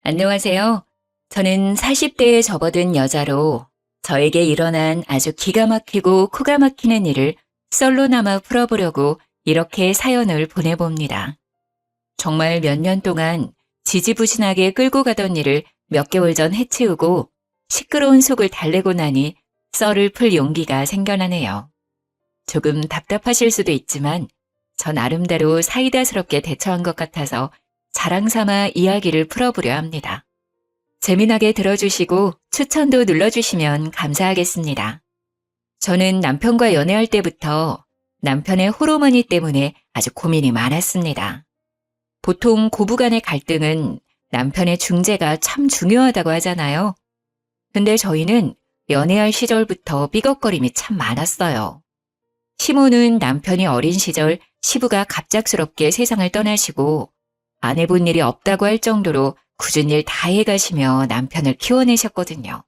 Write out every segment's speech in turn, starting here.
안녕하세요. 저는 40대에 접어든 여자로 저에게 일어난 아주 기가 막히고 코가 막히는 일을 썰로나마 풀어보려고 이렇게 사연을 보내봅니다. 정말 몇 년 동안 지지부진하게 끌고 가던 일을 몇 개월 전 해치우고 시끄러운 속을 달래고 나니 썰을 풀 용기가 생겨나네요. 조금 답답하실 수도 있지만 전 나름대로 사이다스럽게 대처한 것 같아서 자랑 삼아 이야기를 풀어보려 합니다. 재미나게 들어주시고 추천도 눌러주시면 감사하겠습니다. 저는 남편과 연애할 때부터 남편의 호르몬이 때문에 아주 고민이 많았습니다. 보통 고부간의 갈등은 남편의 중재가 참 중요하다고 하잖아요. 근데 저희는 연애할 시절부터 삐걱거림이 참 많았어요. 시모는 남편이 어린 시절 시부가 갑작스럽게 세상을 떠나시고 안 해본 일이 없다고 할 정도로 굳은 일 다 해가시며 남편을 키워내셨거든요.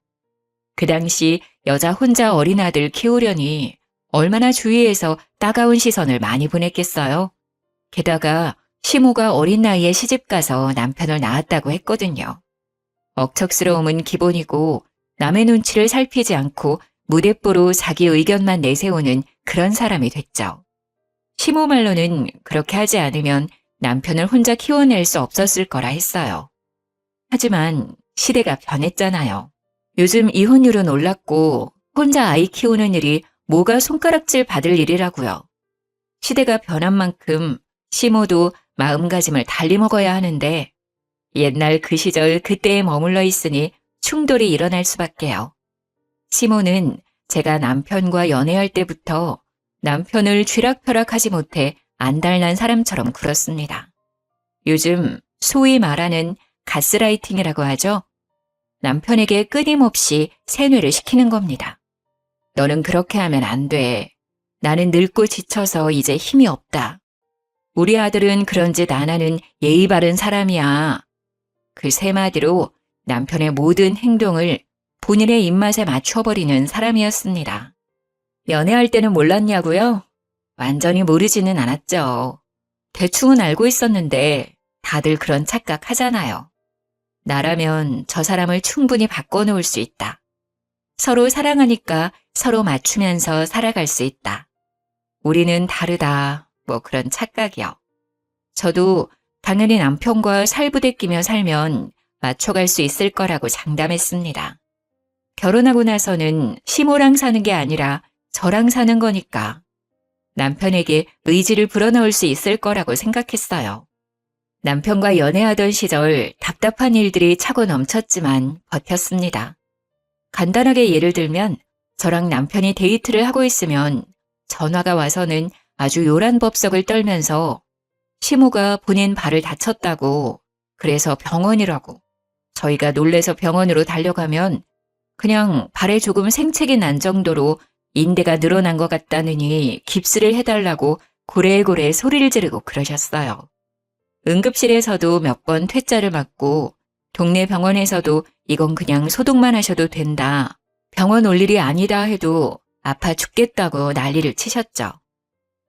그 당시 여자 혼자 어린 아들 키우려니 얼마나 주위에서 따가운 시선을 많이 보냈겠어요. 게다가 시모가 어린 나이에 시집가서 남편을 낳았다고 했거든요. 억척스러움은 기본이고 남의 눈치를 살피지 않고 무대뽀로 자기 의견만 내세우는 그런 사람이 됐죠. 시모 말로는 그렇게 하지 않으면 남편을 혼자 키워낼 수 없었을 거라 했어요. 하지만 시대가 변했잖아요. 요즘 이혼율은 올랐고 혼자 아이 키우는 일이 뭐가 손가락질 받을 일이라고요. 시대가 변한 만큼 시모도 마음가짐을 달리 먹어야 하는데 옛날 그 시절 그때에 머물러 있으니 충돌이 일어날 수밖에요. 시모는 제가 남편과 연애할 때부터 남편을 쥐락펴락하지 못해 안달난 사람처럼 굴었습니다. 요즘 소위 말하는 가스라이팅이라고 하죠. 남편에게 끊임없이 세뇌를 시키는 겁니다. 너는 그렇게 하면 안 돼. 나는 늙고 지쳐서 이제 힘이 없다. 우리 아들은 그런 짓 안 하는 예의 바른 사람이야. 그 세 마디로 남편의 모든 행동을 본인의 입맛에 맞춰버리는 사람이었습니다. 연애할 때는 몰랐냐고요? 완전히 모르지는 않았죠. 대충은 알고 있었는데 다들 그런 착각 하잖아요. 나라면 저 사람을 충분히 바꿔놓을 수 있다. 서로 사랑하니까 서로 맞추면서 살아갈 수 있다. 우리는 다르다. 뭐 그런 착각이요. 저도 당연히 남편과 살부대끼며 살면 맞춰갈 수 있을 거라고 장담했습니다. 결혼하고 나서는 시모랑 사는 게 아니라 저랑 사는 거니까 남편에게 의지를 불어넣을 수 있을 거라고 생각했어요. 남편과 연애하던 시절 답답한 일들이 차고 넘쳤지만 버텼습니다. 간단하게 예를 들면 저랑 남편이 데이트를 하고 있으면 전화가 와서는 아주 요란 법석을 떨면서 시모가 본인 발을 다쳤다고 그래서 병원이라고 저희가 놀래서 병원으로 달려가면 그냥 발에 조금 생책이 난 정도로 인대가 늘어난 것 같다느니 깁스를 해달라고 고래고래 소리를 지르고 그러셨어요. 응급실에서도 몇 번 퇴짜를 맞고 동네 병원에서도 이건 그냥 소독만 하셔도 된다. 병원 올 일이 아니다 해도 아파 죽겠다고 난리를 치셨죠.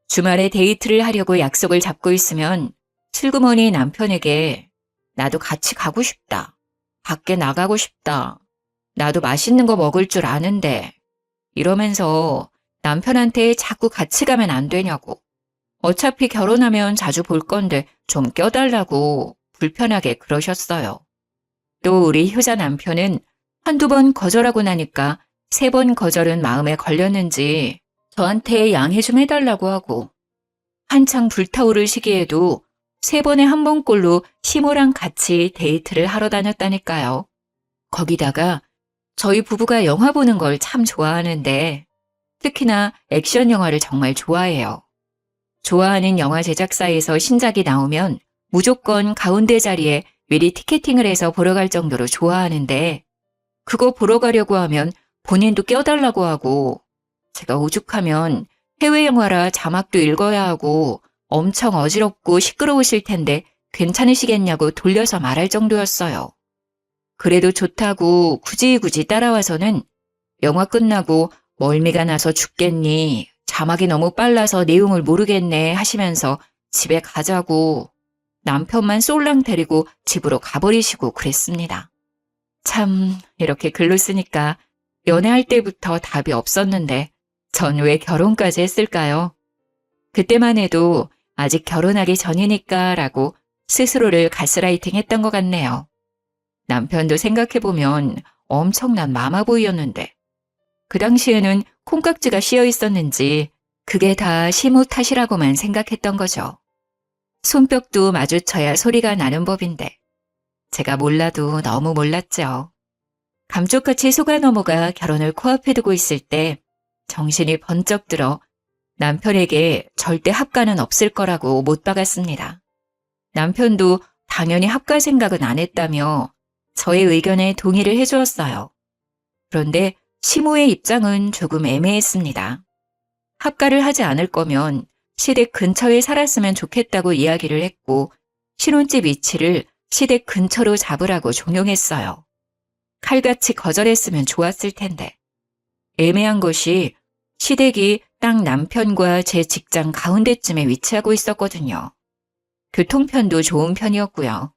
주말에 데이트를 하려고 약속을 잡고 있으면 슬그머니 남편에게 나도 같이 가고 싶다. 밖에 나가고 싶다. 나도 맛있는 거 먹을 줄 아는데 이러면서 남편한테 자꾸 같이 가면 안 되냐고. 어차피 결혼하면 자주 볼 건데 좀 껴달라고 불편하게 그러셨어요. 또 우리 효자 남편은 한두 번 거절하고 나니까 세 번 거절은 마음에 걸렸는지 저한테 양해 좀 해달라고 하고 한창 불타오를 시기에도 세 번에 한 번꼴로 시모랑 같이 데이트를 하러 다녔다니까요. 거기다가 저희 부부가 영화 보는 걸 참 좋아하는데 특히나 액션 영화를 정말 좋아해요. 좋아하는 영화 제작사에서 신작이 나오면 무조건 가운데 자리에 미리 티켓팅을 해서 보러 갈 정도로 좋아하는데 그거 보러 가려고 하면 본인도 껴달라고 하고 제가 오죽하면 해외 영화라 자막도 읽어야 하고 엄청 어지럽고 시끄러우실 텐데 괜찮으시겠냐고 돌려서 말할 정도였어요. 그래도 좋다고 굳이 따라와서는 영화 끝나고 멀미가 나서 죽겠니? 자막이 너무 빨라서 내용을 모르겠네 하시면서 집에 가자고 남편만 쏠랑 데리고 집으로 가버리시고 그랬습니다. 참, 이렇게 글로 쓰니까 연애할 때부터 답이 없었는데 전 왜 결혼까지 했을까요? 그때만 해도 아직 결혼하기 전이니까 라고 스스로를 가스라이팅 했던 것 같네요. 남편도 생각해보면 엄청난 마마보이였는데 그 당시에는 콩깍지가 씌어 있었는지 그게 다 시모 탓이라고만 생각했던 거죠. 손뼉도 마주쳐야 소리가 나는 법인데 제가 몰라도 너무 몰랐죠. 감쪽같이 속아 넘어가 결혼을 코앞에 두고 있을 때 정신이 번쩍 들어 남편에게 절대 합가는 없을 거라고 못 박았습니다. 남편도 당연히 합가 생각은 안 했다며 저의 의견에 동의를 해주었어요. 그런데 시모의 입장은 조금 애매했습니다. 합가를 하지 않을 거면 시댁 근처에 살았으면 좋겠다고 이야기를 했고 신혼집 위치를 시댁 근처로 잡으라고 종용했어요. 칼같이 거절했으면 좋았을 텐데. 애매한 것이 시댁이 딱 남편과 제 직장 가운데쯤에 위치하고 있었거든요. 교통편도 좋은 편이었고요.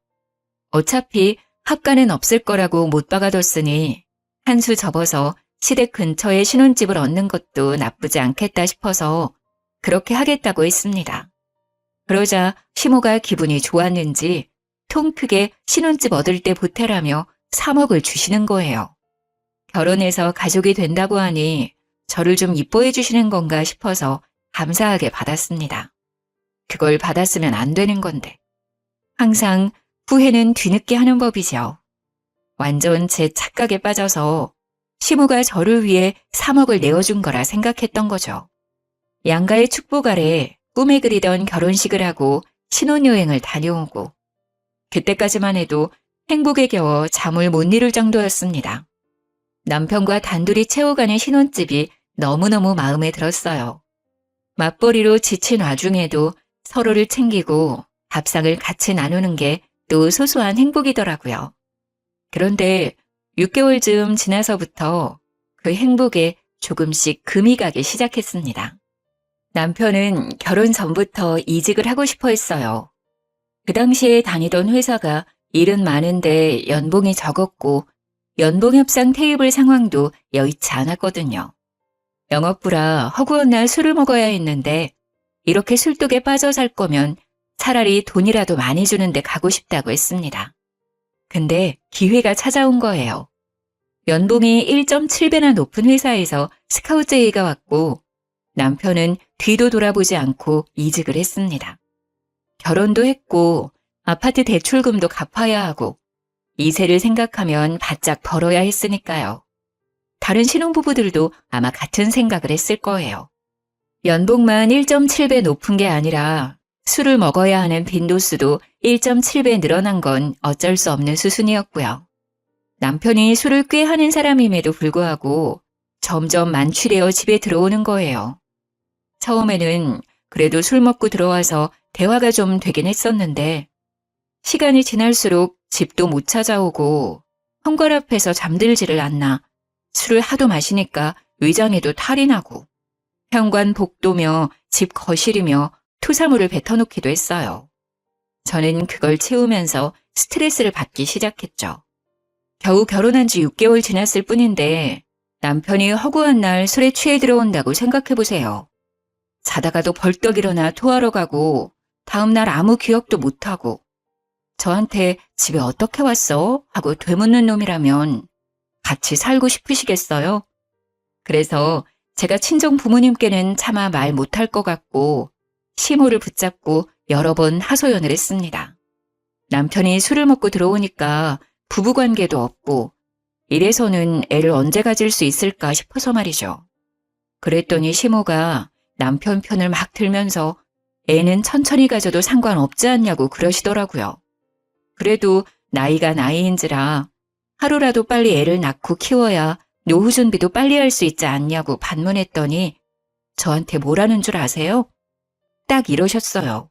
어차피 합가는 없을 거라고 못 박아뒀으니 한 수 접어서 시댁 근처에 신혼집을 얻는 것도 나쁘지 않겠다 싶어서 그렇게 하겠다고 했습니다. 그러자 시모가 기분이 좋았는지 통 크게 신혼집 얻을 때 보태라며 3억을 주시는 거예요. 결혼해서 가족이 된다고 하니 저를 좀 이뻐해 주시는 건가 싶어서 감사하게 받았습니다. 그걸 받았으면 안 되는 건데. 항상 후회는 뒤늦게 하는 법이죠. 완전 제 착각에 빠져서 시모가 저를 위해 3억을 내어준 거라 생각했던 거죠. 양가의 축복 아래 꿈에 그리던 결혼식을 하고 신혼여행을 다녀오고 그때까지만 해도 행복에 겨워 잠을 못 이룰 정도였습니다. 남편과 단둘이 채워가는 신혼집이 너무너무 마음에 들었어요. 맞벌이로 지친 와중에도 서로를 챙기고 밥상을 같이 나누는 게 또 소소한 행복이더라고요. 그런데 6개월쯤 지나서부터 그 행복에 조금씩 금이 가기 시작했습니다. 남편은 결혼 전부터 이직을 하고 싶어 했어요. 그 당시에 다니던 회사가 일은 많은데 연봉이 적었고 연봉 협상 테이블 상황도 여의치 않았거든요. 영업부라 허구한 날 술을 먹어야 했는데 이렇게 술독에 빠져 살 거면 차라리 돈이라도 많이 주는데 가고 싶다고 했습니다. 근데 기회가 찾아온 거예요. 연봉이 1.7배나 높은 회사에서 스카우트 제의가 왔고 남편은 뒤도 돌아보지 않고 이직을 했습니다. 결혼도 했고 아파트 대출금도 갚아야 하고 이세를 생각하면 바짝 벌어야 했으니까요. 다른 신혼부부들도 아마 같은 생각을 했을 거예요. 연봉만 1.7배 높은 게 아니라 술을 먹어야 하는 빈도수도 1.7배 늘어난 건 어쩔 수 없는 수순이었고요. 남편이 술을 꽤 하는 사람임에도 불구하고 점점 만취되어 집에 들어오는 거예요. 처음에는 그래도 술 먹고 들어와서 대화가 좀 되긴 했었는데 시간이 지날수록 집도 못 찾아오고 현관 앞에서 잠들지를 않나 술을 하도 마시니까 위장에도 탈이 나고 현관 복도며 집 거실이며 토사물을 뱉어놓기도 했어요. 저는 그걸 채우면서 스트레스를 받기 시작했죠. 겨우 결혼한 지 6개월 지났을 뿐인데 남편이 허구한 날 술에 취해 들어온다고 생각해보세요. 자다가도 벌떡 일어나 토하러 가고 다음날 아무 기억도 못하고 저한테 집에 어떻게 왔어? 하고 되묻는 놈이라면 같이 살고 싶으시겠어요? 그래서 제가 친정 부모님께는 차마 말 못할 것 같고 시모를 붙잡고 여러 번 하소연을 했습니다. 남편이 술을 먹고 들어오니까 부부관계도 없고 이래서는 애를 언제 가질 수 있을까 싶어서 말이죠. 그랬더니 시모가 남편 편을 막 들면서 애는 천천히 가져도 상관없지 않냐고 그러시더라고요. 그래도 나이가 나이인지라 하루라도 빨리 애를 낳고 키워야 노후 준비도 빨리 할 수 있지 않냐고 반문했더니 저한테 뭐라는 줄 아세요? 딱 이러셨어요.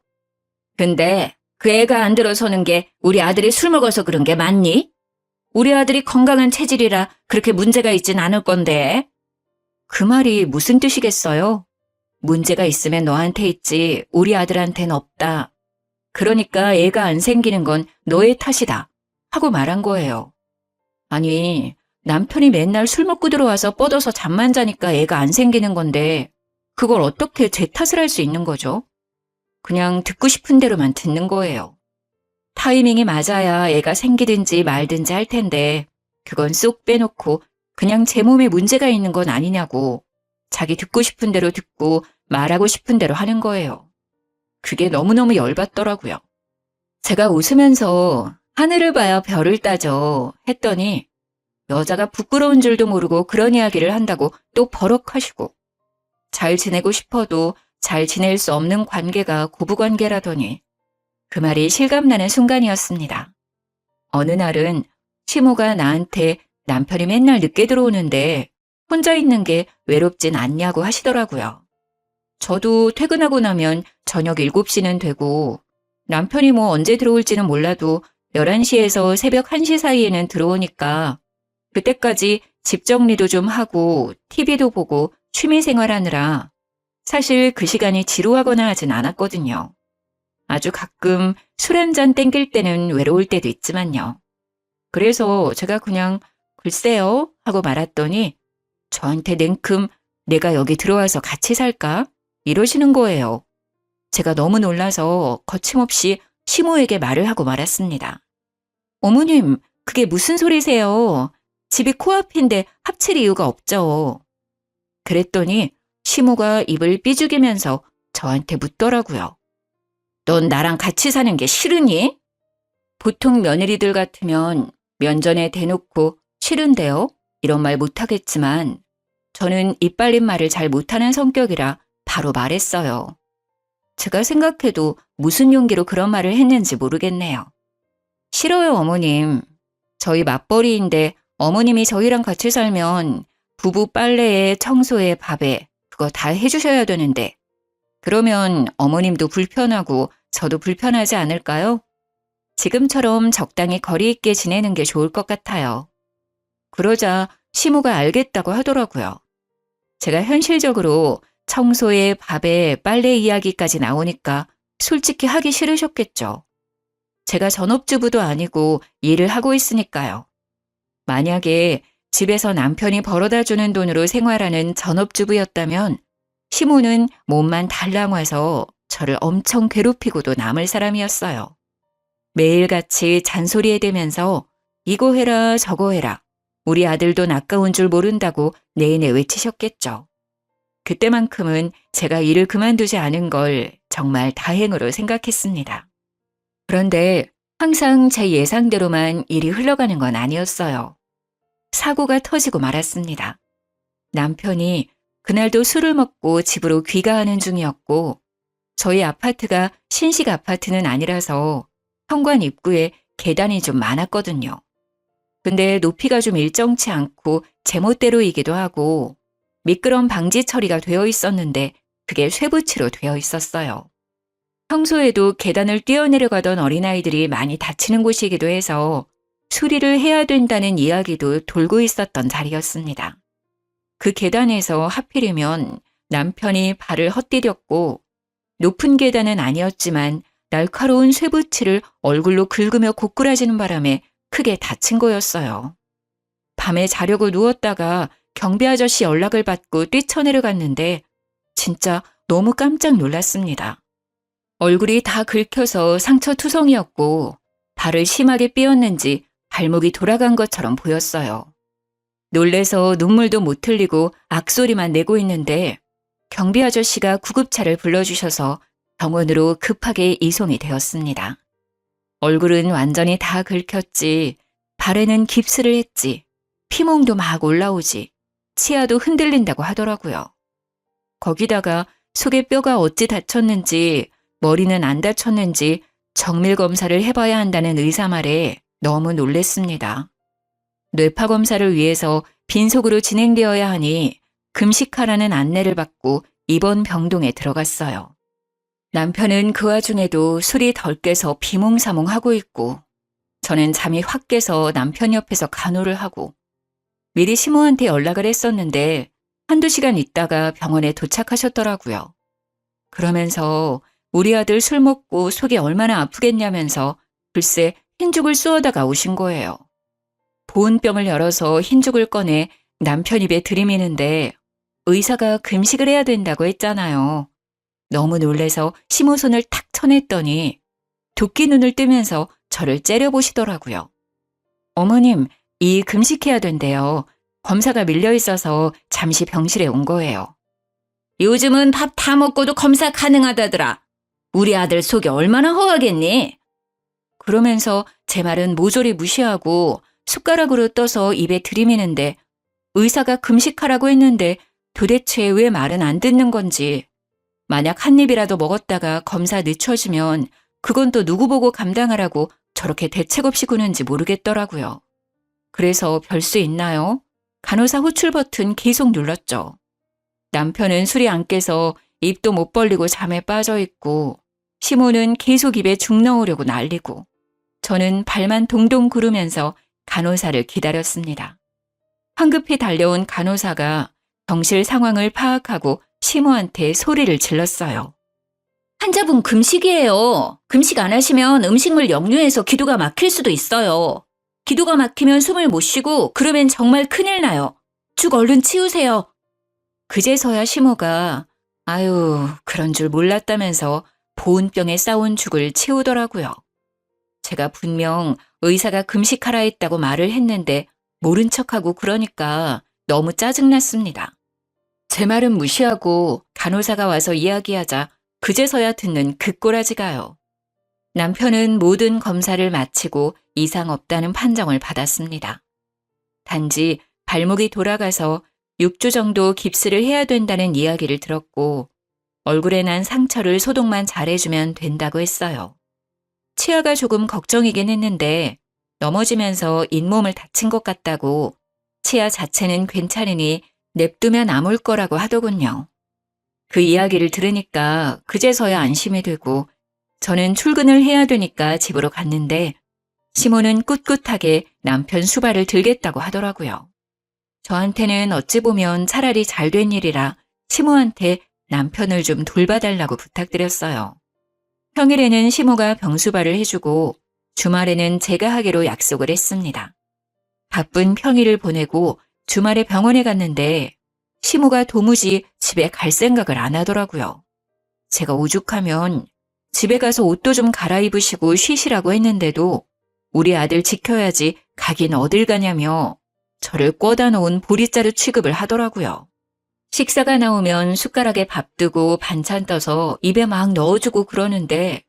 근데 그 애가 안 들어서는 게 우리 아들이 술 먹어서 그런 게 맞니? 우리 아들이 건강한 체질이라 그렇게 문제가 있진 않을 건데. 그 말이 무슨 뜻이겠어요? 문제가 있으면 너한테 있지 우리 아들한테는 없다. 그러니까 애가 안 생기는 건 너의 탓이다 하고 말한 거예요. 아니, 남편이 맨날 술 먹고 들어와서 뻗어서 잠만 자니까 애가 안 생기는 건데 그걸 어떻게 제 탓을 할 수 있는 거죠? 그냥 듣고 싶은 대로만 듣는 거예요. 타이밍이 맞아야 애가 생기든지 말든지 할 텐데 그건 쏙 빼놓고 그냥 제 몸에 문제가 있는 건 아니냐고 자기 듣고 싶은 대로 듣고 말하고 싶은 대로 하는 거예요. 그게 너무너무 열받더라고요. 제가 웃으면서 하늘을 봐야 별을 따져 했더니 여자가 부끄러운 줄도 모르고 그런 이야기를 한다고 또 버럭하시고 잘 지내고 싶어도 잘 지낼 수 없는 관계가 고부관계라더니 그 말이 실감나는 순간이었습니다. 어느 날은 시모가 나한테 남편이 맨날 늦게 들어오는데 혼자 있는 게 외롭진 않냐고 하시더라고요. 저도 퇴근하고 나면 저녁 7시는 되고 남편이 뭐 언제 들어올지는 몰라도 11시에서 새벽 1시 사이에는 들어오니까 그때까지 집 정리도 좀 하고 TV도 보고 취미 생활하느라 사실 그 시간이 지루하거나 하진 않았거든요. 아주 가끔 술 한잔 땡길 때는 외로울 때도 있지만요. 그래서 제가 그냥 글쎄요 하고 말았더니 저한테 냉큼 내가 여기 들어와서 같이 살까? 이러시는 거예요. 제가 너무 놀라서 거침없이 시모에게 말을 하고 말았습니다. 어머님, 그게 무슨 소리세요? 집이 코앞인데 합칠 이유가 없죠. 그랬더니 시모가 입을 삐죽이면서 저한테 묻더라고요. 넌 나랑 같이 사는 게 싫으니? 보통 며느리들 같으면 면전에 대놓고 싫은데요? 이런 말 못하겠지만 저는 입 빨린 말을 잘 못하는 성격이라 바로 말했어요. 제가 생각해도 무슨 용기로 그런 말을 했는지 모르겠네요. 싫어요, 어머님. 저희 맞벌이인데 어머님이 저희랑 같이 살면 부부 빨래에 청소에 밥에 그거 다 해주셔야 되는데 그러면 어머님도 불편하고 저도 불편하지 않을까요? 지금처럼 적당히 거리 있게 지내는 게 좋을 것 같아요. 그러자 시모가 알겠다고 하더라고요. 제가 현실적으로 청소에 밥에 빨래 이야기까지 나오니까 솔직히 하기 싫으셨겠죠. 제가 전업주부도 아니고 일을 하고 있으니까요. 만약에 집에서 남편이 벌어다 주는 돈으로 생활하는 전업주부였다면 시모는 몸만 달랑 와서 저를 엄청 괴롭히고도 남을 사람이었어요. 매일같이 잔소리해대면서 이거 해라 저거 해라 우리 아들도 아까운 줄 모른다고 내내 외치셨겠죠. 그때만큼은 제가 일을 그만두지 않은 걸 정말 다행으로 생각했습니다. 그런데 항상 제 예상대로만 일이 흘러가는 건 아니었어요. 사고가 터지고 말았습니다. 남편이 그날도 술을 먹고 집으로 귀가하는 중이었고 저희 아파트가 신식 아파트는 아니라서 현관 입구에 계단이 좀 많았거든요. 근데 높이가 좀 일정치 않고 제멋대로이기도 하고 미끄럼 방지 처리가 되어 있었는데 그게 쇠붙이로 되어 있었어요. 평소에도 계단을 뛰어내려가던 어린아이들이 많이 다치는 곳이기도 해서 수리를 해야 된다는 이야기도 돌고 있었던 자리였습니다. 그 계단에서 하필이면 남편이 발을 헛디뎠고 높은 계단은 아니었지만 날카로운 쇠붙이를 얼굴로 긁으며 고꾸라지는 바람에 크게 다친 거였어요. 밤에 자려고 누웠다가 경비 아저씨 연락을 받고 뛰쳐내려갔는데 진짜 너무 깜짝 놀랐습니다. 얼굴이 다 긁혀서 상처투성이었고 발을 심하게 삐었는지 발목이 돌아간 것처럼 보였어요. 놀래서 눈물도 못 흘리고 악소리만 내고 있는데 경비 아저씨가 구급차를 불러주셔서 병원으로 급하게 이송이 되었습니다. 얼굴은 완전히 다 긁혔지, 발에는 깁스를 했지, 피멍도 막 올라오지, 치아도 흔들린다고 하더라고요. 거기다가 속에 뼈가 어찌 다쳤는지, 머리는 안 다쳤는지 정밀 검사를 해봐야 한다는 의사 말에 너무 놀랬습니다. 뇌파 검사를 위해서 빈속으로 진행되어야 하니 금식하라는 안내를 받고 입원 병동에 들어갔어요. 남편은 그 와중에도 술이 덜 깨서 비몽사몽하고 있고 저는 잠이 확 깨서 남편 옆에서 간호를 하고 미리 시모한테 연락을 했었는데 한두 시간 있다가 병원에 도착하셨더라고요. 그러면서 우리 아들 술 먹고 속이 얼마나 아프겠냐면서 글쎄 흰죽을 쏘아다가 오신 거예요. 보온병을 열어서 흰죽을 꺼내 남편 입에 들이미는데 의사가 금식을 해야 된다고 했잖아요. 너무 놀래서 시모 손을 탁 쳐냈더니 도끼 눈을 뜨면서 저를 째려보시더라고요. 어머님, 이 금식해야 된대요. 검사가 밀려 있어서 잠시 병실에 온 거예요. 요즘은 밥 다 먹고도 검사 가능하다더라. 우리 아들 속이 얼마나 허하겠니? 그러면서 제 말은 모조리 무시하고 숟가락으로 떠서 입에 들이미는데 의사가 금식하라고 했는데 도대체 왜 말은 안 듣는 건지. 만약 한 입이라도 먹었다가 검사 늦춰지면 그건 또 누구 보고 감당하라고 저렇게 대책 없이 구는지 모르겠더라고요. 그래서 별 수 있나요? 간호사 호출 버튼 계속 눌렀죠. 남편은 술이 안 깨서 입도 못 벌리고 잠에 빠져 있고 시모는 계속 입에 죽 넣으려고 난리고 저는 발만 동동 구르면서 간호사를 기다렸습니다. 황급히 달려온 간호사가 병실 상황을 파악하고 시모한테 소리를 질렀어요. 환자분 금식이에요. 금식 안 하시면 음식물 역류해서 기도가 막힐 수도 있어요. 기도가 막히면 숨을 못 쉬고 그러면 정말 큰일 나요. 죽 얼른 치우세요. 그제서야 시모가 아유 그런 줄 몰랐다면서 보온병에 싸온 죽을 치우더라고요. 제가 분명 의사가 금식하라 했다고 말을 했는데 모른 척하고 그러니까 너무 짜증났습니다. 제 말은 무시하고 간호사가 와서 이야기하자 그제서야 듣는 그 꼬라지가요. 남편은 모든 검사를 마치고 이상 없다는 판정을 받았습니다. 단지 발목이 돌아가서 6주 정도 깁스를 해야 된다는 이야기를 들었고 얼굴에 난 상처를 소독만 잘해주면 된다고 했어요. 치아가 조금 걱정이긴 했는데 넘어지면서 잇몸을 다친 것 같다고 치아 자체는 괜찮으니 냅두면 아물 거라고 하더군요. 그 이야기를 들으니까 그제서야 안심이 되고 저는 출근을 해야 되니까 집으로 갔는데 시모는 꿋꿋하게 남편 수발을 들겠다고 하더라고요. 저한테는 어찌 보면 차라리 잘된 일이라 시모한테 남편을 좀 돌봐달라고 부탁드렸어요. 평일에는 시모가 병수발을 해주고 주말에는 제가 하기로 약속을 했습니다. 바쁜 평일을 보내고 주말에 병원에 갔는데 시모가 도무지 집에 갈 생각을 안 하더라고요. 제가 오죽하면 집에 가서 옷도 좀 갈아입으시고 쉬시라고 했는데도 우리 아들 지켜야지 가긴 어딜 가냐며 저를 꿔다 놓은 보리자루 취급을 하더라고요. 식사가 나오면 숟가락에 밥 뜨고 반찬 떠서 입에 막 넣어주고 그러는데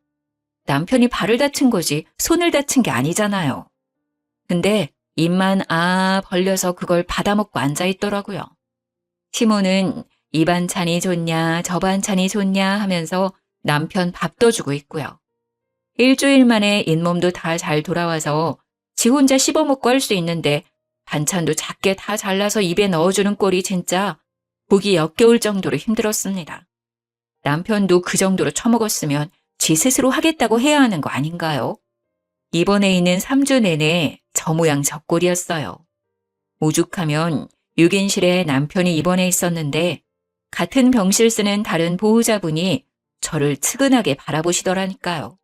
남편이 발을 다친 거지 손을 다친 게 아니잖아요. 근데 입만 벌려서 그걸 받아먹고 앉아있더라고요. 시모는 이 반찬이 좋냐 저 반찬이 좋냐 하면서 남편 밥 떠주고 있고요. 일주일 만에 잇몸도 다 잘 돌아와서 지 혼자 씹어먹고 할 수 있는데 반찬도 작게 다 잘라서 입에 넣어주는 꼴이 진짜 보기 역겨울 정도로 힘들었습니다. 남편도 그 정도로 처먹었으면 지 스스로 하겠다고 해야 하는 거 아닌가요? 입원해 있는 3주 내내 저 모양 저 꼴이었어요. 오죽하면 6인실에 남편이 입원해 있었는데 같은 병실 쓰는 다른 보호자분이 저를 측은하게 바라보시더라니까요.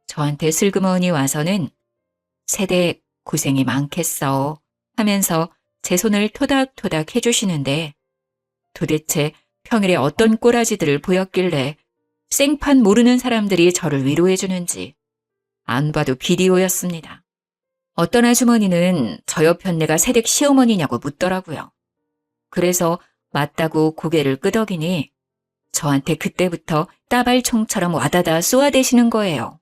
저한테 슬그머니 와서는 세대 고생이 많겠어 하면서 제 손을 토닥토닥 해주시는데 도대체 평일에 어떤 꼬라지들을 보였길래 생판 모르는 사람들이 저를 위로해주는지 안 봐도 비디오였습니다. 어떤 아주머니는 저 옆 내가 새댁 시어머니냐고 묻더라고요. 그래서 맞다고 고개를 끄덕이니 저한테 그때부터 따발총처럼 와다다 쏘아대시는 거예요.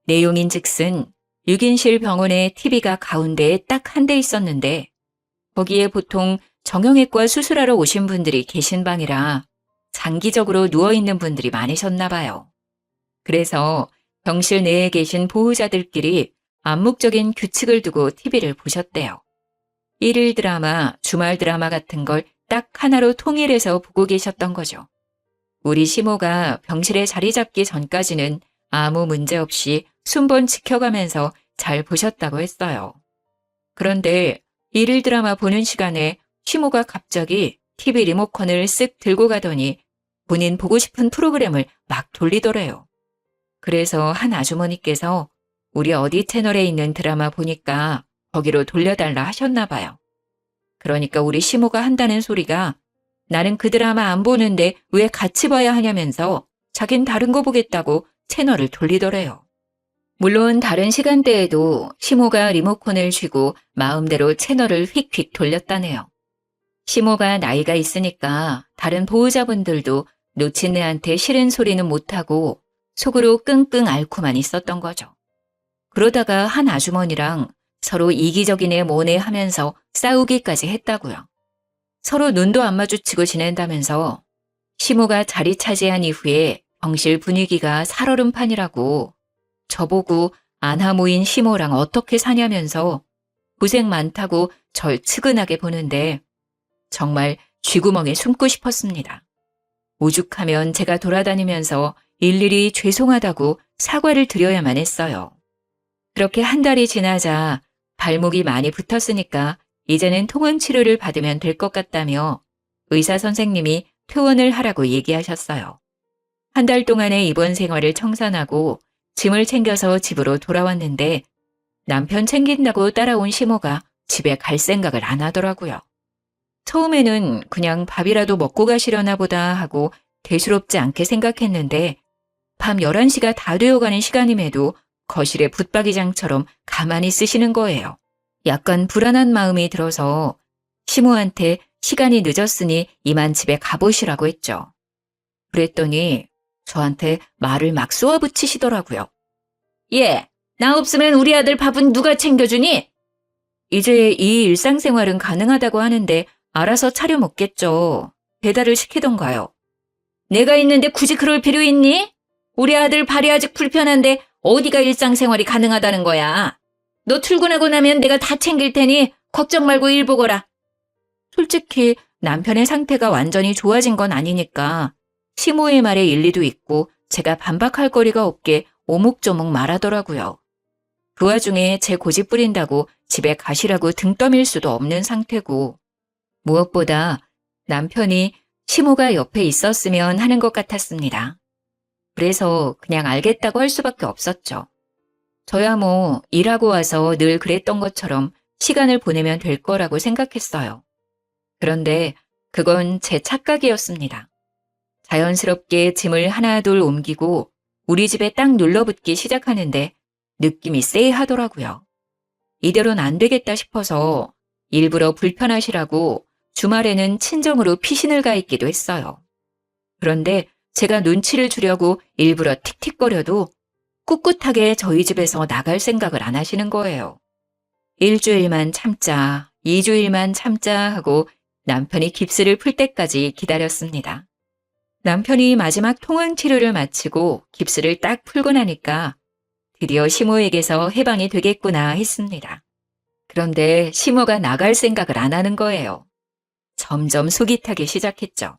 내용인즉슨 6인실 병원에 TV가 가운데에 딱 한 대 있었는데 거기에 보통 정형외과 수술하러 오신 분들이 계신 방이라 장기적으로 누워있는 분들이 많으셨나 봐요. 그래서 병실 내에 계신 보호자들끼리 암묵적인 규칙을 두고 TV를 보셨대요. 일일 드라마, 주말 드라마 같은 걸 딱 하나로 통일해서 보고 계셨던 거죠. 우리 시모가 병실에 자리 잡기 전까지는 아무 문제 없이 순번 지켜가면서 잘 보셨다고 했어요. 그런데 일일 드라마 보는 시간에 시모가 갑자기 TV 리모컨을 쓱 들고 가더니 본인 보고 싶은 프로그램을 막 돌리더래요. 그래서 한 아주머니께서 우리 어디 채널에 있는 드라마 보니까 거기로 돌려달라 하셨나 봐요. 그러니까 우리 시모가 한다는 소리가 나는 그 드라마 안 보는데 왜 같이 봐야 하냐면서 자긴 다른 거 보겠다고 채널을 돌리더래요. 물론 다른 시간대에도 시모가 리모컨을 쥐고 마음대로 채널을 휙휙 돌렸다네요. 시모가 나이가 있으니까 다른 보호자분들도 놓친 애한테 싫은 소리는 못하고 속으로 끙끙 앓고만 있었던 거죠. 그러다가 한 아주머니랑 서로 이기적인 애 뭐네 하면서 싸우기까지 했다고요. 서로 눈도 안 마주치고 지낸다면서 시모가 자리 차지한 이후에 병실 분위기가 살얼음판이라고 저보고 안하 모인 시모랑 어떻게 사냐면서 고생 많다고 절 측은하게 보는데 정말 쥐구멍에 숨고 싶었습니다. 오죽하면 제가 돌아다니면서 일일이 죄송하다고 사과를 드려야만 했어요. 그렇게 한 달이 지나자 발목이 많이 붙었으니까 이제는 통원 치료를 받으면 될 것 같다며 의사 선생님이 퇴원을 하라고 얘기하셨어요. 한 달 동안의 입원 생활을 청산하고 짐을 챙겨서 집으로 돌아왔는데 남편 챙긴다고 따라온 시모가 집에 갈 생각을 안 하더라고요. 처음에는 그냥 밥이라도 먹고 가시려나 보다 하고 대수롭지 않게 생각했는데 밤 11시가 다 되어가는 시간임에도 거실에 붙박이장처럼 가만히 쓰시는 거예요. 약간 불안한 마음이 들어서 시모한테 시간이 늦었으니 이만 집에 가보시라고 했죠. 그랬더니 저한테 말을 막 쏘아붙이시더라고요. 예, 나 없으면 우리 아들 밥은 누가 챙겨주니? 이제 이 일상생활은 가능하다고 하는데 알아서 차려 먹겠죠. 배달을 시키던가요. 내가 있는데 굳이 그럴 필요 있니? 우리 아들 발이 아직 불편한데 어디가 일상생활이 가능하다는 거야. 너 출근하고 나면 내가 다 챙길 테니 걱정 말고 일 보거라. 솔직히 남편의 상태가 완전히 좋아진 건 아니니까 시모의 말에 일리도 있고 제가 반박할 거리가 없게 오목조목 말하더라고요. 그 와중에 제 고집 부린다고 집에 가시라고 등 떠밀 수도 없는 상태고 무엇보다 남편이 시모가 옆에 있었으면 하는 것 같았습니다. 그래서 그냥 알겠다고 할 수밖에 없었죠. 저야 뭐 일하고 와서 늘 그랬던 것처럼 시간을 보내면 될 거라고 생각했어요. 그런데 그건 제 착각이었습니다. 자연스럽게 짐을 하나둘 옮기고 우리 집에 딱 눌러붙기 시작하는데 느낌이 쎄하더라고요. 이대로는 안 되겠다 싶어서 일부러 불편하시라고 주말에는 친정으로 피신을 가 있기도 했어요. 그런데 제가 눈치를 주려고 일부러 틱틱거려도 꿋꿋하게 저희 집에서 나갈 생각을 안 하시는 거예요. 일주일만 참자, 2주일만 참자 하고 남편이 깁스를 풀 때까지 기다렸습니다. 남편이 마지막 통원 치료를 마치고 깁스를 딱 풀고 나니까 드디어 시모에게서 해방이 되겠구나 했습니다. 그런데 시모가 나갈 생각을 안 하는 거예요. 점점 속이 타기 시작했죠.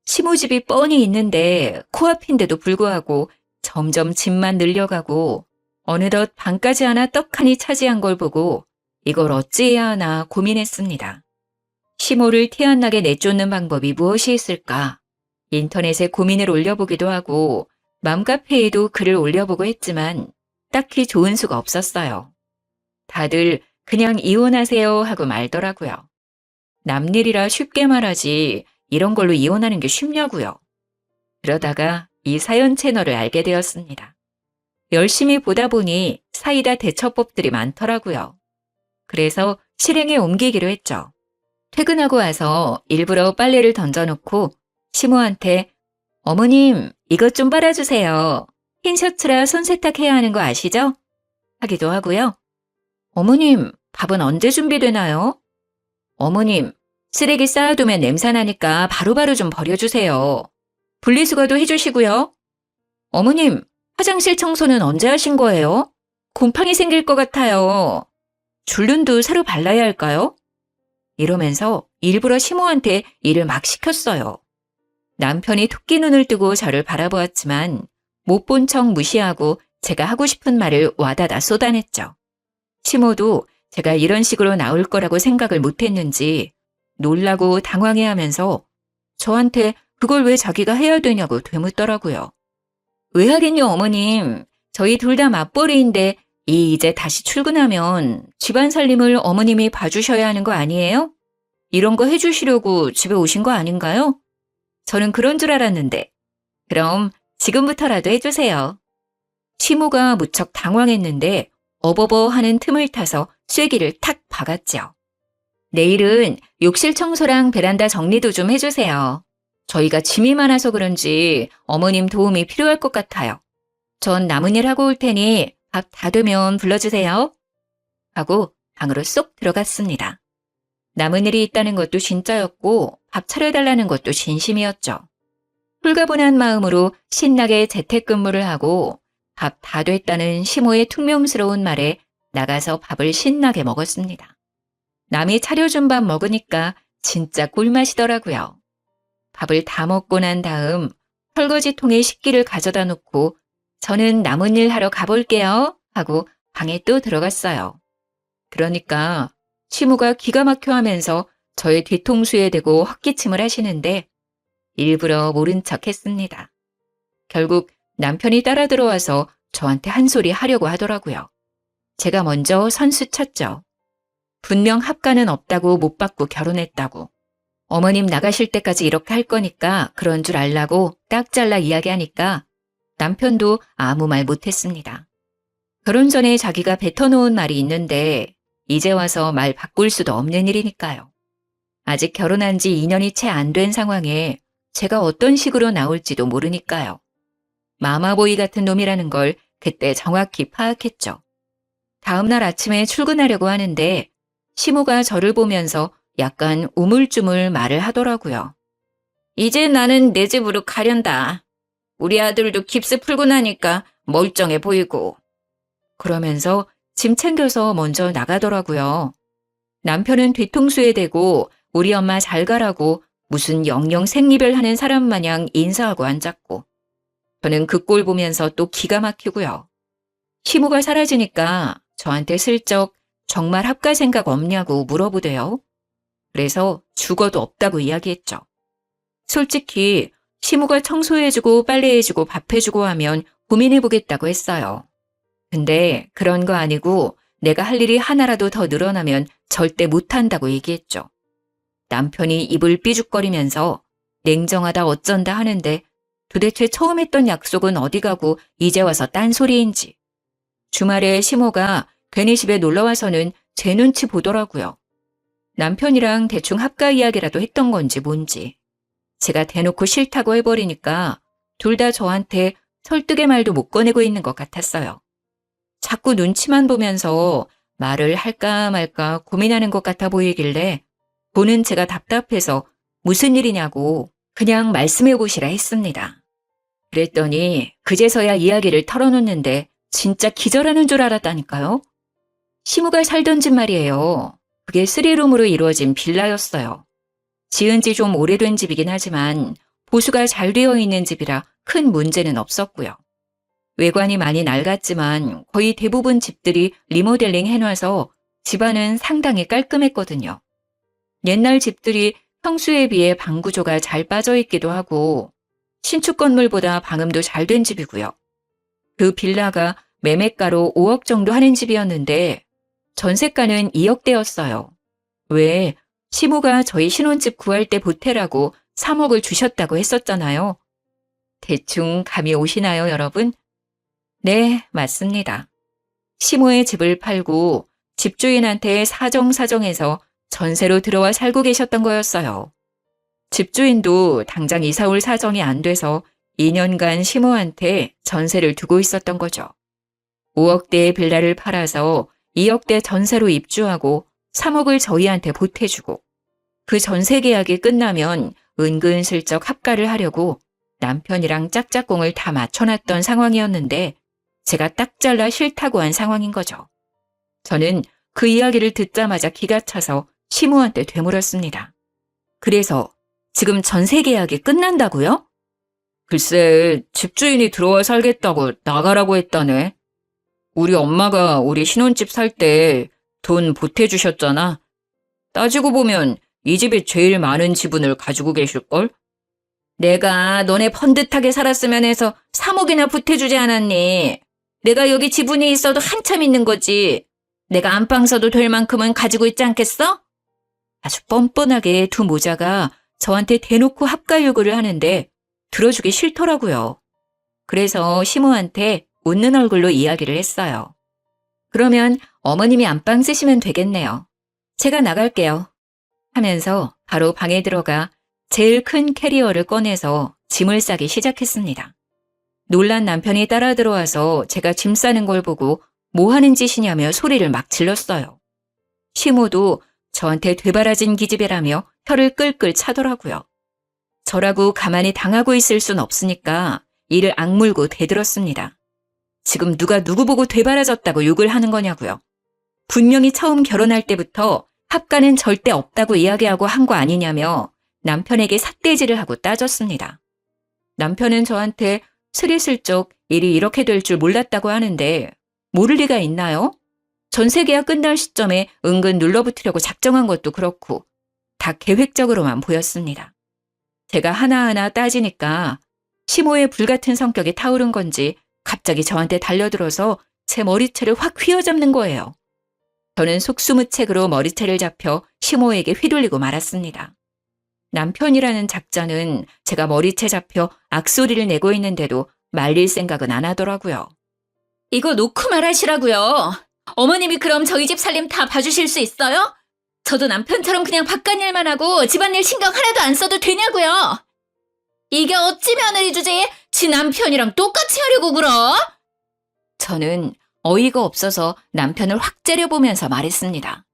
시모 집이 뻔히 있는데 코앞인데도 불구하고 점점 짐만 늘려가고 어느덧 방까지 하나 떡하니 차지한 걸 보고 이걸 어찌해야 하나 고민했습니다. 시모를 티 안 나게 내쫓는 방법이 무엇이 있을까? 인터넷에 고민을 올려보기도 하고 맘카페에도 글을 올려보고 했지만 딱히 좋은 수가 없었어요. 다들 그냥 이혼하세요 하고 말더라고요. 남일이라 쉽게 말하지 이런 걸로 이혼하는 게 쉽냐고요. 그러다가 이 사연 채널을 알게 되었습니다. 열심히 보다 보니 사이다 대처법들이 많더라고요. 그래서 실행에 옮기기로 했죠. 퇴근하고 와서 일부러 빨래를 던져놓고 시모한테 어머님 이것 좀 빨아주세요. 흰 셔츠라 손 세탁해야 하는 거 아시죠? 하기도 하고요. 어머님 밥은 언제 준비되나요? 어머님 쓰레기 쌓아두면 냄새나니까 바로바로 좀 버려주세요. 분리수거도 해주시고요. 어머님 화장실 청소는 언제 하신 거예요? 곰팡이 생길 것 같아요. 줄눈도 새로 발라야 할까요? 이러면서 일부러 시모한테 일을 막 시켰어요. 남편이 토끼 눈을 뜨고 저를 바라보았지만 못 본 척 무시하고 제가 하고 싶은 말을 와다다 쏟아냈죠. 시모도 제가 이런 식으로 나올 거라고 생각을 못했는지 놀라고 당황해하면서 저한테 그걸 왜 자기가 해야 되냐고 되묻더라고요. 왜 하긴요, 어머님. 저희 둘 다 맞벌이인데 이제 다시 출근하면 집안 살림을 어머님이 봐주셔야 하는 거 아니에요? 이런 거 해주시려고 집에 오신 거 아닌가요? 저는 그런 줄 알았는데. 그럼 지금부터라도 해주세요. 시모가 무척 당황했는데 어버버 하는 틈을 타서 쐐기를 탁 박았죠. 내일은 욕실 청소랑 베란다 정리도 좀 해주세요. 저희가 짐이 많아서 그런지 어머님 도움이 필요할 것 같아요. 전 남은 일 하고 올 테니 밥 다 되면 불러주세요. 하고 방으로 쏙 들어갔습니다. 남은 일이 있다는 것도 진짜였고 밥 차려달라는 것도 진심이었죠. 홀가분한 마음으로 신나게 재택근무를 하고 밥 다 됐다는 시모의 퉁명스러운 말에 나가서 밥을 신나게 먹었습니다. 남이 차려준 밥 먹으니까 진짜 꿀맛이더라고요. 밥을 다 먹고 난 다음 설거지통에 식기를 가져다 놓고 저는 남은 일 하러 가볼게요 하고 방에 또 들어갔어요. 그러니까 시모가 기가 막혀 하면서 저의 뒤통수에 대고 헛기침을 하시는데 일부러 모른 척 했습니다. 결국 남편이 따라 들어와서 저한테 한 소리 하려고 하더라고요. 제가 먼저 선수 쳤죠. 분명 합가는 없다고 못 받고 결혼했다고. 어머님 나가실 때까지 이렇게 할 거니까 그런 줄 알라고 딱 잘라 이야기하니까 남편도 아무 말 못했습니다. 결혼 전에 자기가 뱉어놓은 말이 있는데 이제 와서 말 바꿀 수도 없는 일이니까요. 아직 결혼한 지 2년이 채 안 된 상황에 제가 어떤 식으로 나올지도 모르니까요. 마마보이 같은 놈이라는 걸 그때 정확히 파악했죠. 다음날 아침에 출근하려고 하는데 시모가 저를 보면서 약간 우물쭈물 말을 하더라고요. 이제 나는 내 집으로 가련다. 우리 아들도 깁스 풀고 나니까 멀쩡해 보이고. 그러면서 짐 챙겨서 먼저 나가더라고요. 남편은 뒤통수에 대고 우리 엄마 잘 가라고 무슨 영영 생리별 하는 사람 마냥 인사하고 앉았고. 저는 그 꼴 보면서 또 기가 막히고요. 시모가 사라지니까 저한테 슬쩍 정말 합가 생각 없냐고 물어보대요. 그래서 죽어도 없다고 이야기했죠. 솔직히 시모가 청소해주고 빨래해주고 밥해주고 하면 고민해보겠다고 했어요. 근데 그런 거 아니고 내가 할 일이 하나라도 더 늘어나면 절대 못한다고 얘기했죠. 남편이 입을 삐죽거리면서 냉정하다 어쩐다 하는데 도대체 처음 했던 약속은 어디 가고 이제 와서 딴소리인지. 주말에 시모가 괜히 집에 놀러와서는 제 눈치 보더라고요. 남편이랑 대충 합가 이야기라도 했던 건지 뭔지. 제가 대놓고 싫다고 해버리니까 둘 다 저한테 설득의 말도 못 꺼내고 있는 것 같았어요. 자꾸 눈치만 보면서 말을 할까 말까 고민하는 것 같아 보이길래 보는 제가 답답해서 무슨 일이냐고 그냥 말씀해 보시라 했습니다. 그랬더니 그제서야 이야기를 털어놓는데 진짜 기절하는 줄 알았다니까요. 시무가 살던 집 말이에요. 그게 3룸으로 이루어진 빌라였어요. 지은 지 좀 오래된 집이긴 하지만 보수가 잘 되어 있는 집이라 큰 문제는 없었고요. 외관이 많이 낡았지만 거의 대부분 집들이 리모델링 해놔서 집안은 상당히 깔끔했거든요. 옛날 집들이 평수에 비해 방 구조가 잘 빠져 있기도 하고 신축 건물보다 방음도 잘 된 집이고요. 그 빌라가 매매가로 5억 정도 하는 집이었는데 전세가는 2억대였어요. 왜? 시모가 저희 신혼집 구할 때 보태라고 3억을 주셨다고 했었잖아요. 대충 감이 오시나요, 여러분? 네, 맞습니다. 시모의 집을 팔고 집주인한테 사정사정해서 전세로 들어와 살고 계셨던 거였어요. 집주인도 당장 이사 올 사정이 안 돼서 2년간 시모한테 전세를 두고 있었던 거죠. 5억대의 빌라를 팔아서 2억대 전세로 입주하고 3억을 저희한테 보태주고 그 전세 계약이 끝나면 은근슬쩍 합가를 하려고 남편이랑 짝짝꿍을 다 맞춰놨던 상황이었는데 제가 딱 잘라 싫다고 한 상황인 거죠. 저는 그 이야기를 듣자마자 기가 차서 시모한테 되물었습니다. 그래서 지금 전세 계약이 끝난다고요? 글쎄, 집주인이 들어와 살겠다고 나가라고 했다네. 우리 엄마가 우리 신혼집 살 때 돈 보태주셨잖아. 따지고 보면 이 집이 제일 많은 지분을 가지고 계실걸? 내가 너네 번듯하게 살았으면 해서 3억이나 보태주지 않았니? 내가 여기 지분이 있어도 한참 있는 거지. 내가 안방 써도 될 만큼은 가지고 있지 않겠어? 아주 뻔뻔하게 두 모자가 저한테 대놓고 합가 요구를 하는데 들어주기 싫더라고요. 그래서 시모한테 웃는 얼굴로 이야기를 했어요. 그러면 어머님이 안방 쓰시면 되겠네요. 제가 나갈게요. 하면서 바로 방에 들어가 제일 큰 캐리어를 꺼내서 짐을 싸기 시작했습니다. 놀란 남편이 따라 들어와서 제가 짐 싸는 걸 보고 뭐 하는 짓이냐며 소리를 막 질렀어요. 시모도 저한테 되바라진 기집애라며 혀를 끌끌 차더라고요. 저라고 가만히 당하고 있을 순 없으니까 이를 악물고 대들었습니다. 지금 누가 누구 보고 되바라졌다고 욕을 하는 거냐고요. 분명히 처음 결혼할 때부터 합가는 절대 없다고 이야기하고 한 거 아니냐며 남편에게 삿대질을 하고 따졌습니다. 남편은 저한테 스리슬쩍 일이 이렇게 될 줄 몰랐다고 하는데 모를 리가 있나요? 전세계약 끝날 시점에 은근 눌러붙으려고 작정한 것도 그렇고 다 계획적으로만 보였습니다. 제가 하나하나 따지니까 시모의 불같은 성격이 타오른 건지 갑자기 저한테 달려들어서 제 머리채를 확 휘어잡는 거예요. 저는 속수무책으로 머리채를 잡혀 시모에게 휘둘리고 말았습니다. 남편이라는 작자는 제가 머리채 잡혀 악소리를 내고 있는데도 말릴 생각은 안 하더라고요. 이거 놓고 말하시라고요. 어머님이 그럼 저희 집 살림 다 봐주실 수 있어요? 저도 남편처럼 그냥 바깥일만 하고 집안일 신경 하나도 안 써도 되냐고요. 이게 어찌 며느리 주제에 지 남편이랑 똑같이 하려고 그러? 저는 어이가 없어서 남편을 확 째려보면서 말했습니다.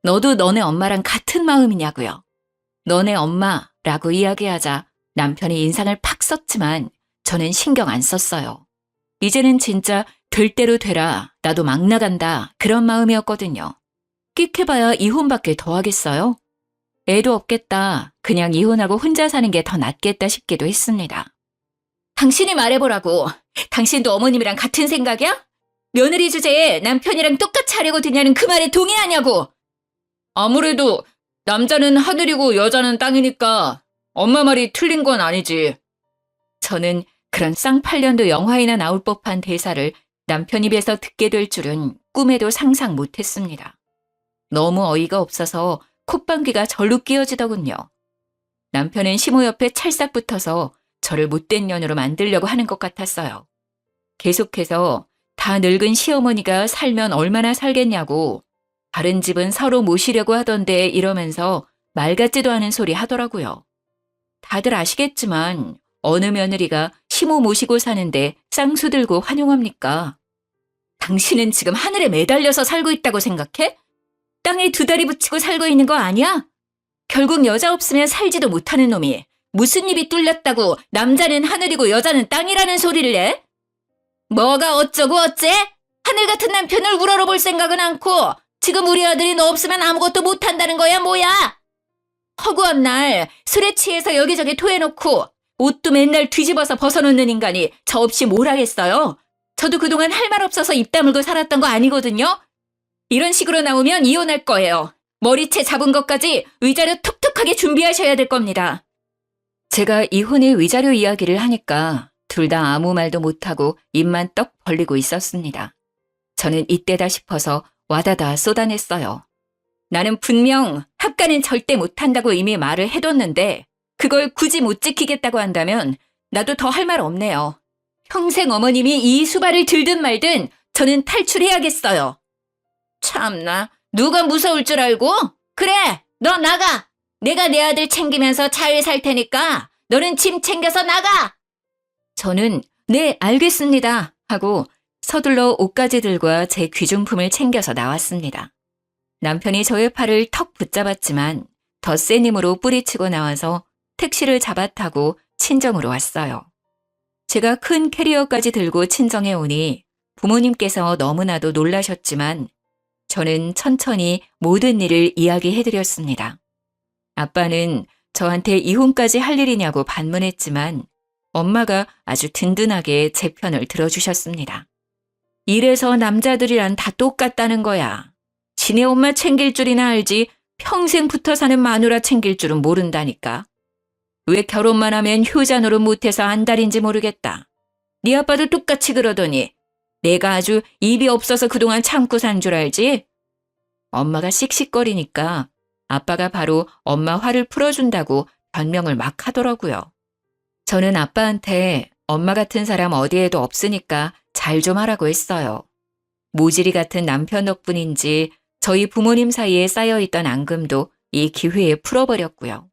너도 너네 엄마랑 같은 마음이냐고요. 너네 엄마라고 이야기하자 남편이 인상을 팍 썼지만 저는 신경 안 썼어요. 이제는 진짜 될 대로 되라, 나도 막 나간다 그런 마음이었거든요. 끽해봐야 이혼밖에 더 하겠어요? 애도 없겠다. 그냥 이혼하고 혼자 사는 게 더 낫겠다 싶기도 했습니다. 당신이 말해보라고. 당신도 어머님이랑 같은 생각이야? 며느리 주제에 남편이랑 똑같이 하려고 드냐는 그 말에 동의하냐고. 아무래도 남자는 하늘이고 여자는 땅이니까 엄마 말이 틀린 건 아니지. 저는 그런 쌍팔년도 영화에나 나올 법한 대사를 남편 입에서 듣게 될 줄은 꿈에도 상상 못했습니다. 너무 어이가 없어서 콧방귀가 절로 끼어지더군요. 남편은 시모 옆에 찰싹 붙어서 저를 못된 년으로 만들려고 하는 것 같았어요. 계속해서 다 늙은 시어머니가 살면 얼마나 살겠냐고 다른 집은 서로 모시려고 하던데 이러면서 말 같지도 않은 소리 하더라고요. 다들 아시겠지만 어느 며느리가 시모 모시고 사는데 쌍수 들고 환영합니까? 당신은 지금 하늘에 매달려서 살고 있다고 생각해? 땅에 두 다리 붙이고 살고 있는 거 아니야? 결국 여자 없으면 살지도 못하는 놈이 무슨 입이 뚫렸다고 남자는 하늘이고 여자는 땅이라는 소리를 해? 뭐가 어쩌고 어째? 하늘 같은 남편을 우러러볼 생각은 않고 지금 우리 아들이 너 없으면 아무것도 못한다는 거야 뭐야? 허구한 날 술에 취해서 여기저기 토해놓고 옷도 맨날 뒤집어서 벗어놓는 인간이 저 없이 뭘 하겠어요? 저도 그동안 할 말 없어서 입 다물고 살았던 거 아니거든요? 이런 식으로 나오면 이혼할 거예요. 머리채 잡은 것까지 위자료 톡톡하게 준비하셔야 될 겁니다. 제가 이혼의 위자료 이야기를 하니까 둘 다 아무 말도 못하고 입만 떡 벌리고 있었습니다. 저는 이때다 싶어서 와다다 쏟아냈어요. 나는 분명 합가는 절대 못한다고 이미 말을 해뒀는데 그걸 굳이 못 지키겠다고 한다면 나도 더 할 말 없네요. 평생 어머님이 이 수발을 들든 말든 저는 탈출해야겠어요. 참나, 누가 무서울 줄 알고? 그래, 너 나가. 내가 내 아들 챙기면서 잘 살 테니까 너는 짐 챙겨서 나가. 저는 네, 알겠습니다 하고 서둘러 옷가지들과 제 귀중품을 챙겨서 나왔습니다. 남편이 저의 팔을 턱 붙잡았지만 더 센 힘으로 뿌리치고 나와서 택시를 잡아 타고 친정으로 왔어요. 제가 큰 캐리어까지 들고 친정에 오니 부모님께서 너무나도 놀라셨지만 저는 천천히 모든 일을 이야기해드렸습니다. 아빠는 저한테 이혼까지 할 일이냐고 반문했지만 엄마가 아주 든든하게 제 편을 들어주셨습니다. 이래서 남자들이란 다 똑같다는 거야. 지네 엄마 챙길 줄이나 알지 평생 붙어 사는 마누라 챙길 줄은 모른다니까. 왜 결혼만 하면 효자 노릇 못해서 안달인지 모르겠다. 네 아빠도 똑같이 그러더니 내가 아주 입이 없어서 그동안 참고 산 줄 알지? 엄마가 씩씩거리니까 아빠가 바로 엄마 화를 풀어준다고 변명을 막 하더라고요. 저는 아빠한테 엄마 같은 사람 어디에도 없으니까 잘 좀 하라고 했어요. 모질이 같은 남편 덕분인지 저희 부모님 사이에 쌓여있던 앙금도 이 기회에 풀어버렸고요.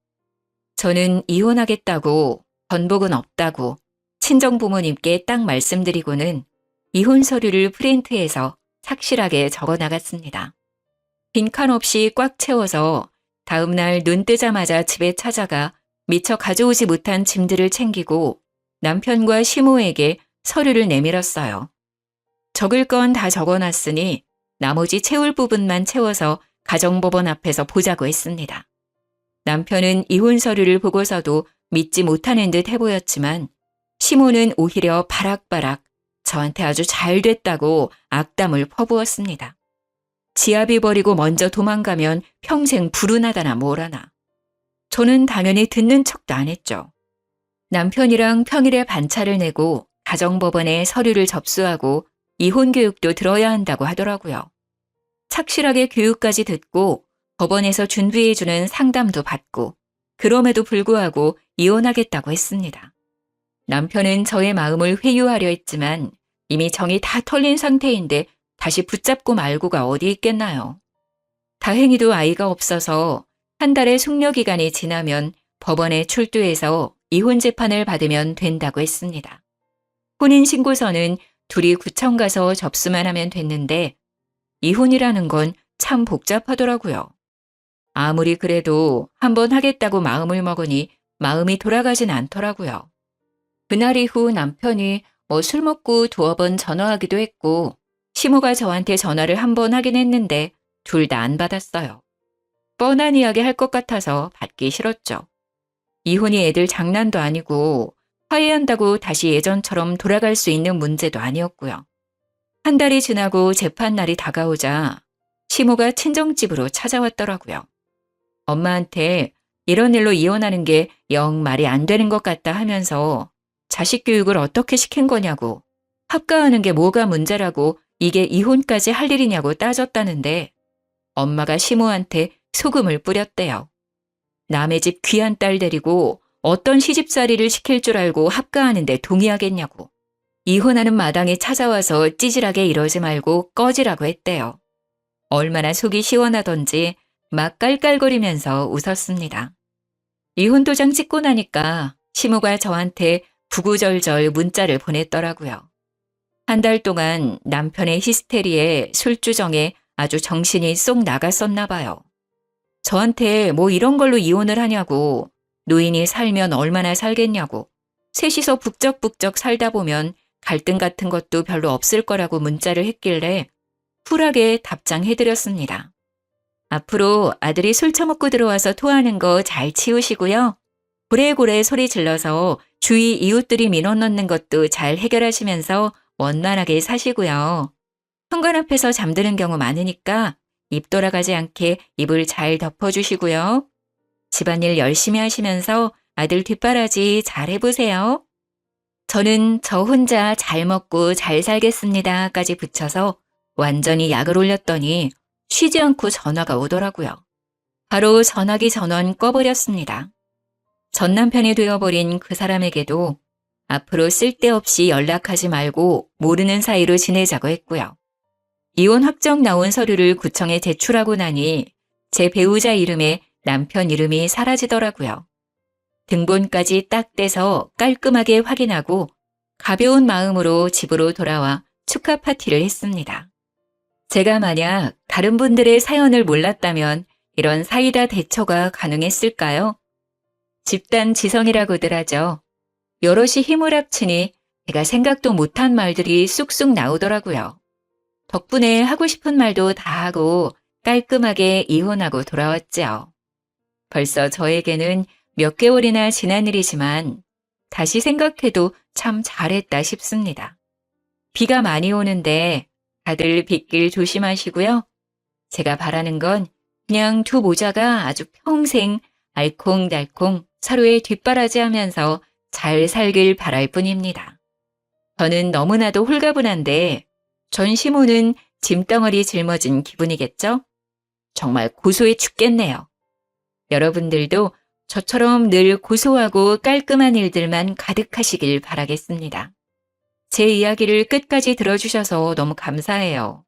저는 이혼하겠다고, 번복은 없다고 친정 부모님께 딱 말씀드리고는 이혼 서류를 프린트해서 착실하게 적어 나갔습니다. 빈칸 없이 꽉 채워서 다음날 눈 뜨자마자 집에 찾아가 미처 가져오지 못한 짐들을 챙기고 남편과 시모에게 서류를 내밀었어요. 적을 건 다 적어놨으니 나머지 채울 부분만 채워서 가정법원 앞에서 보자고 했습니다. 남편은 이혼 서류를 보고서도 믿지 못하는 듯 해보였지만 시모는 오히려 바락바락 저한테 아주 잘 됐다고 악담을 퍼부었습니다. 지아비 버리고 먼저 도망가면 평생 불운하다나 뭐라나. 저는 당연히 듣는 척도 안 했죠. 남편이랑 평일에 반차를 내고 가정법원에 서류를 접수하고 이혼 교육도 들어야 한다고 하더라고요. 착실하게 교육까지 듣고 법원에서 준비해주는 상담도 받고 그럼에도 불구하고 이혼하겠다고 했습니다. 남편은 저의 마음을 회유하려 했지만 이미 정이 다 털린 상태인데 다시 붙잡고 말고가 어디 있겠나요. 다행히도 아이가 없어서 한 달의 숙려기간이 지나면 법원에 출두해서 이혼 재판을 받으면 된다고 했습니다. 혼인신고서는 둘이 구청 가서 접수만 하면 됐는데 이혼이라는 건 참 복잡하더라고요. 아무리 그래도 한번 하겠다고 마음을 먹으니 마음이 돌아가진 않더라고요. 그날 이후 남편이 술 먹고 두어 번 전화하기도 했고 시모가 저한테 전화를 한 번 하긴 했는데 둘 다 안 받았어요. 뻔한 이야기 할 것 같아서 받기 싫었죠. 이혼이 애들 장난도 아니고 화해한다고 다시 예전처럼 돌아갈 수 있는 문제도 아니었고요. 한 달이 지나고 재판 날이 다가오자 시모가 친정집으로 찾아왔더라고요. 엄마한테 이런 일로 이혼하는 게 영 말이 안 되는 것 같다 하면서 자식 교육을 어떻게 시킨 거냐고, 합가하는 게 뭐가 문제라고 이게 이혼까지 할 일이냐고 따졌다는데 엄마가 시모한테 소금을 뿌렸대요. 남의 집 귀한 딸 데리고 어떤 시집살이를 시킬 줄 알고 합가하는데 동의하겠냐고. 이혼하는 마당에 찾아와서 찌질하게 이러지 말고 꺼지라고 했대요. 얼마나 속이 시원하던지 막 깔깔거리면서 웃었습니다. 이혼 도장 찍고 나니까 시모가 저한테 구구절절 문자를 보냈더라고요. 한 달 동안 남편의 히스테리에 술주정에 아주 정신이 쏙 나갔었나 봐요. 저한테 뭐 이런 걸로 이혼을 하냐고, 노인이 살면 얼마나 살겠냐고, 셋이서 북적북적 살다 보면 갈등 같은 것도 별로 없을 거라고 문자를 했길래 쿨하게 답장해드렸습니다. 앞으로 아들이 술 처먹고 들어와서 토하는 거 잘 치우시고요. 고래고래 소리 질러서 주위 이웃들이 민원 넣는 것도 잘 해결하시면서 원만하게 사시고요. 현관 앞에서 잠드는 경우 많으니까 입 돌아가지 않게 입을 잘 덮어주시고요. 집안일 열심히 하시면서 아들 뒷바라지 잘 해보세요. 저는 저 혼자 잘 먹고 잘 살겠습니다까지 붙여서 완전히 약을 올렸더니 쉬지 않고 전화가 오더라고요. 바로 전화기 전원 꺼버렸습니다. 전 남편이 되어버린 그 사람에게도 앞으로 쓸데없이 연락하지 말고 모르는 사이로 지내자고 했고요. 이혼 확정 나온 서류를 구청에 제출하고 나니 제 배우자 이름에 남편 이름이 사라지더라고요. 등본까지 딱 떼서 깔끔하게 확인하고 가벼운 마음으로 집으로 돌아와 축하 파티를 했습니다. 제가 만약 다른 분들의 사연을 몰랐다면 이런 사이다 대처가 가능했을까요? 집단 지성이라고들 하죠. 여럿이 힘을 합치니 제가 생각도 못한 말들이 쑥쑥 나오더라고요. 덕분에 하고 싶은 말도 다 하고 깔끔하게 이혼하고 돌아왔죠. 벌써 저에게는 몇 개월이나 지난 일이지만 다시 생각해도 참 잘했다 싶습니다. 비가 많이 오는데 다들 빗길 조심하시고요. 제가 바라는 건 그냥 두 모자가 아주 평생 알콩달콩 서로의 뒷바라지하면서 잘 살길 바랄 뿐입니다. 저는 너무나도 홀가분한데 전 시모는 짐덩어리 짊어진 기분이겠죠? 정말 고소해 죽겠네요. 여러분들도 저처럼 늘 고소하고 깔끔한 일들만 가득하시길 바라겠습니다. 제 이야기를 끝까지 들어주셔서 너무 감사해요.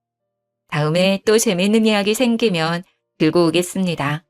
다음에 또 재미있는 이야기 생기면 들고 오겠습니다.